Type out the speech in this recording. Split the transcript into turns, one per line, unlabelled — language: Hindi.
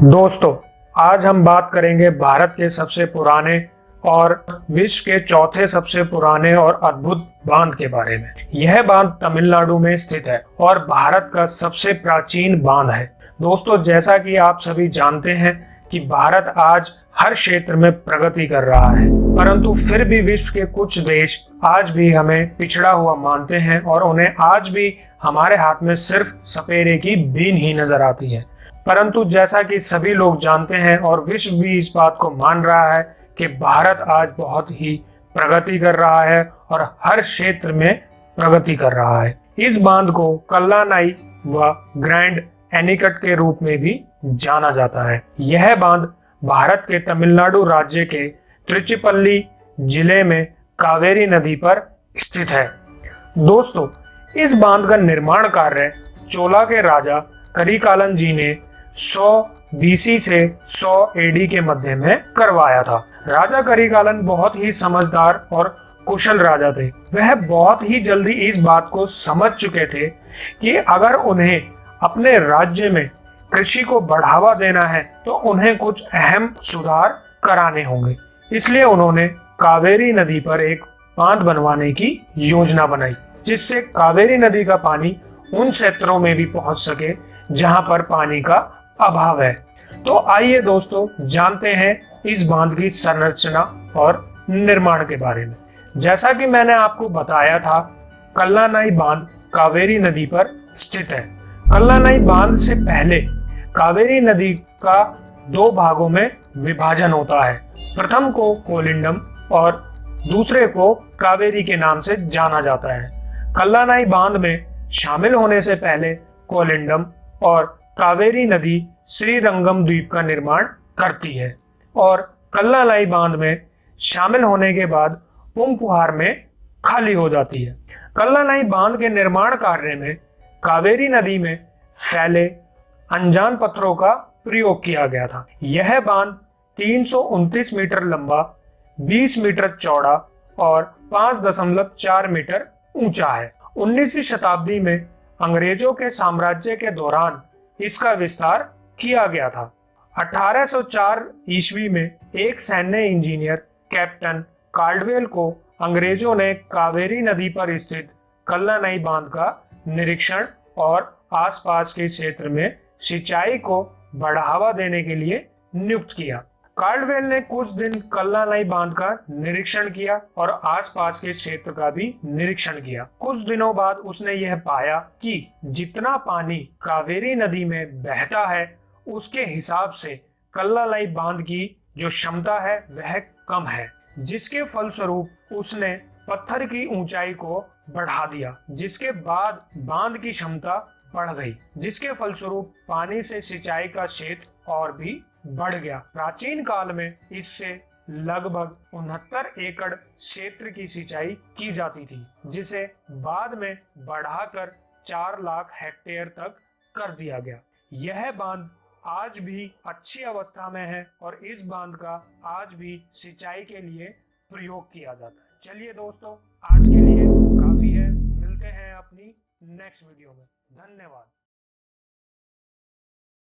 दोस्तों, आज हम बात करेंगे भारत के सबसे पुराने और विश्व के चौथे सबसे पुराने और अद्भुत बांध के बारे में। यह बांध तमिलनाडु में स्थित है और भारत का सबसे प्राचीन बांध है। दोस्तों, जैसा कि आप सभी जानते हैं कि भारत आज हर क्षेत्र में प्रगति कर रहा है, परंतु फिर भी विश्व के कुछ देश आज भी हमें पिछड़ा हुआ मानते हैं और उन्हें आज भी हमारे हाथ में सिर्फ सपेरे की बीन ही नजर आती है। परंतु जैसा कि सभी लोग जानते हैं और विश्व भी इस बात को मान रहा है कि भारत आज बहुत ही प्रगति कर रहा है और हर क्षेत्र में प्रगति कर रहा है। इस बांध को कल्लानाई व ग्रैंड एनीकट के रूप में भी जाना जाता है। यह बांध भारत के तमिलनाडु राज्य के त्रिचिपल्ली जिले में कावेरी नदी पर स्थित है। दोस्तों, इस बांध का निर्माण कार्य चोला के राजा करिकालन जी ने 100 BC से 100 AD के मध्य में करवाया था। राजा करिकालन बहुत ही समझदार और कुशल राजा थे। वह बहुत ही जल्दी इस बात को समझ चुके थे कि अगर उन्हें अपने राज्य में कृषि को बढ़ावा देना है तो उन्हें कुछ अहम सुधार कराने होंगे। इसलिए उन्होंने कावेरी नदी पर एक बांध बनवाने की योजना बनाई, जिससे कावेरी नदी का पानी उन क्षेत्रों में भी पहुंच सके जहां पर पानी का अभाव है। तो आइए दोस्तों, जानते हैं इस बांध की संरचना और निर्माण के बारे में। जैसा कि मैंने आपको बताया था, कल्लानाई बांध कावेरी नदी पर स्थित है। कल्लानाई बांध से पहले कावेरी नदी का 2 भागों में विभाजन होता है। प्रथम को कोलिंडम और दूसरे को कावेरी के नाम से जाना जाता है। कल्लानाई बांध में शामिल होने से पहले कोलिंडम और कावेरी नदी श्रीरंगम द्वीप का निर्माण करती है और कल्लानाई बांध में शामिल होने के बाद पुंपुहार में खाली हो जाती है। कल्लानाई बांध के निर्माण कार्य में कावेरी नदी में फैले अनजान पत्थरों का प्रयोग किया गया था। यह बांध 329 मीटर लंबा, 20 मीटर चौड़ा और 5.4 मीटर ऊंचा है। 19वीं शताब्दी में अंग्रेजों के साम्राज्य के दौरान इसका विस्तार किया गया था। 1804 ईस्वी में एक सैन्य इंजीनियर कैप्टन कार्डवेल को अंग्रेजों ने कावेरी नदी पर स्थित कल्लानाई बांध का निरीक्षण और आसपास के क्षेत्र में सिंचाई को बढ़ावा देने के लिए नियुक्त किया। कार्डवेल ने कुछ दिन कल्लानाई बांध का निरीक्षण किया और आसपास के क्षेत्र का भी निरीक्षण किया। कुछ दिनों बाद उसने यह पाया कि जितना पानी कावेरी नदी में बहता है उसके हिसाब से कल्लानाई बांध की जो क्षमता है वह कम है, जिसके फलस्वरूप उसने पत्थर की ऊंचाई को बढ़ा दिया, जिसके बाद बांध की क्षमता बढ़ गई, जिसके फलस्वरूप पानी से सिंचाई का क्षेत्र और भी बढ़ गया। प्राचीन काल में इससे लगभग 69 एकड़ क्षेत्र की सिंचाई की जाती थी, जिसे बाद में बढ़ाकर 4 लाख हेक्टेयर तक कर दिया गया। यह बांध आज भी अच्छी अवस्था में है और इस बांध का आज भी सिंचाई के लिए प्रयोग किया जाता है। चलिए दोस्तों, आज के लिए काफी है। मिलते हैं अपनी नेक्स्ट वीडियो में। धन्यवाद।